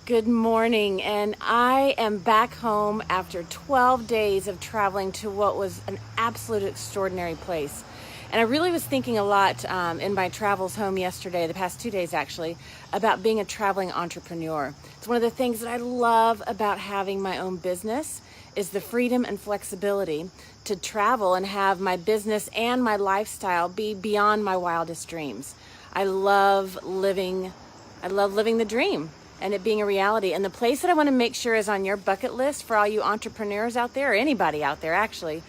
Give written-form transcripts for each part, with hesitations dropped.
Good morning, and I am back home after 12 days of traveling to what was an absolute extraordinary place. And I really was thinking a lot in my travels home yesterday, the past 2 days actually, about being a traveling entrepreneur. It's one of the things that I love about having my own business is the freedom and flexibility to travel and have my business and my lifestyle be beyond my wildest dreams. I love living the dream and it being a reality. And the place that I want to make sure is on your bucket list for all you entrepreneurs out there, or anybody out there actually,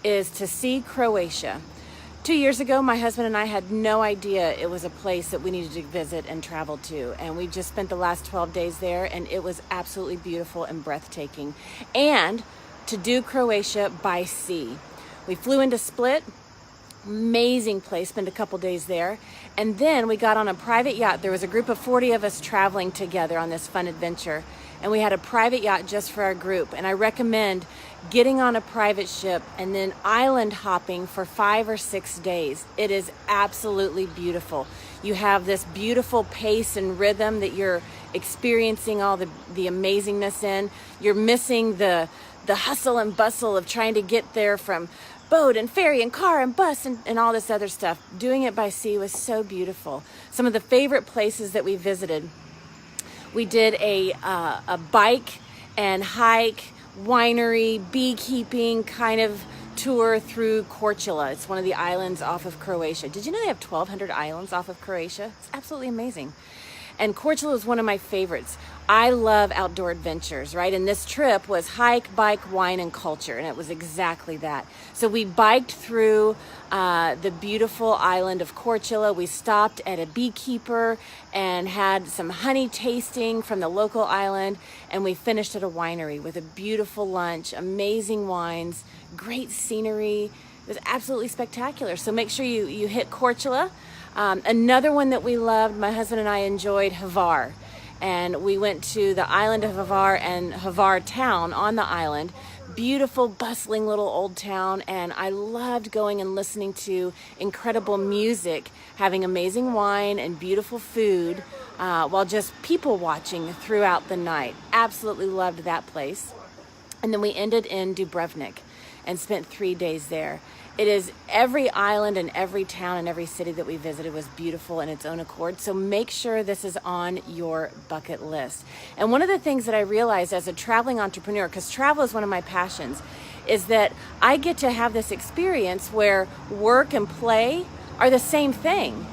is to see Croatia. 2 years ago, my husband and I had no idea it was a place that we needed to visit and travel to. And we just spent the last 12 days there, and it was absolutely beautiful and breathtaking. And to do Croatia by sea. We flew into Split. Amazing place, spent a couple days there. And then we got on a private yacht. There was a group of 40 of us traveling together on this fun adventure. And we had a private yacht just for our group. And I recommend getting on a private ship and then island hopping for 5 or 6 days. It is absolutely beautiful. You have this beautiful pace and rhythm that you're experiencing all the amazingness in. You're missing the hustle and bustle of trying to get there from boat and ferry and car and bus and all this other stuff. Doing it by sea was so beautiful. Some of the favorite places that we visited, we did a bike and hike, winery, beekeeping kind of tour through Korčula. It's one of the islands off of Croatia. Did you know they have 1,200 islands off of Croatia? It's absolutely amazing. And Korčula is one of my favorites. I love outdoor adventures, right? And this trip was hike, bike, wine, and culture, and it was exactly that. So we biked through the beautiful island of Korčula. We stopped at a beekeeper and had some honey tasting from the local island, and we finished at a winery with a beautiful lunch, amazing wines, great scenery. It was absolutely spectacular. So make sure you hit Korčula. Another one that we loved, my husband and I enjoyed Hvar. And we went to the island of Hvar and Hvar town on the island. Beautiful, bustling little old town. And I loved going and listening to incredible music, having amazing wine and beautiful food, while just people watching throughout the night. Absolutely loved that place. And then we ended in Dubrovnik and spent 3 days there. It is every island and every town and every city that we visited was beautiful in its own accord. So make sure this is on your bucket list. And one of the things that I realized as a traveling entrepreneur, because travel is one of my passions, is that I get to have this experience where work and play are the same thing,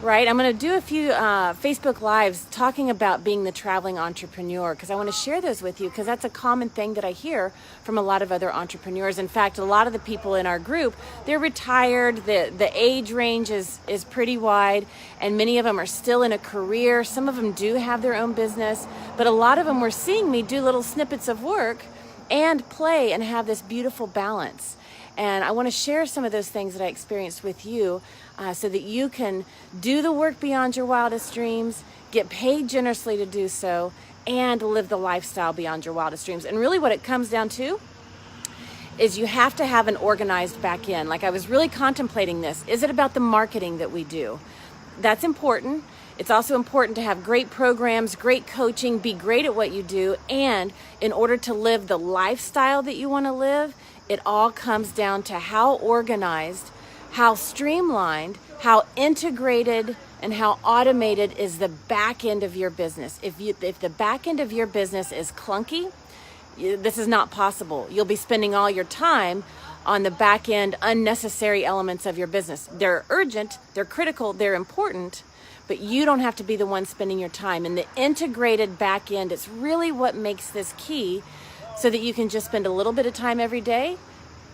right? I'm going to do a few Facebook Lives talking about being the traveling entrepreneur, because I want to share those with you, because that's a common thing that I hear from a lot of other entrepreneurs. In fact, a lot of the people in our group, they're retired. The age range is pretty wide, and many of them are still in a career. Some of them do have their own business, but a lot of them were seeing me do little snippets of work and play and have this beautiful balance. And I want to share some of those things that I experienced with you so that you can do the work beyond your wildest dreams, get paid generously to do so, and live the lifestyle beyond your wildest dreams. And really what it comes down to is you have to have an organized back end. Like I was really contemplating this. Is it about the marketing that we do? That's important. It's also important to have great programs, great coaching, be great at what you do. And in order to live the lifestyle that you want to live, it all comes down to how organized, how streamlined, how integrated, and how automated is the back end of your business. If the back end of your business is clunky, this is not possible. You'll be spending all your time on the back end, unnecessary elements of your business. They're urgent, they're critical, they're important, but you don't have to be the one spending your time. And the integrated back end is really what makes this key, so that you can just spend a little bit of time every day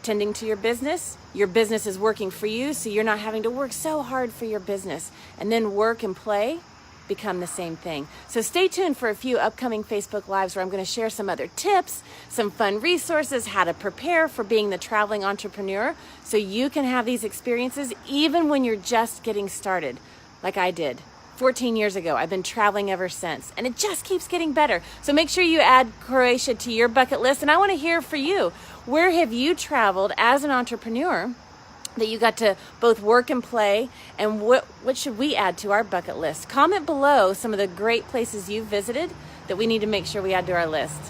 tending to your business. Your business is working for you, so you're not having to work so hard for your business. And then work and play become the same thing. So stay tuned for a few upcoming Facebook Lives where I'm going to share some other tips, some fun resources, how to prepare for being the traveling entrepreneur so you can have these experiences even when you're just getting started, like I did 14 years ago. I've been traveling ever since, and it just keeps getting better. So make sure you add Croatia to your bucket list, and I want to hear for you. Where have you traveled as an entrepreneur that you got to both work and play, and what should we add to our bucket list? Comment below some of the great places you've visited that we need to make sure we add to our list?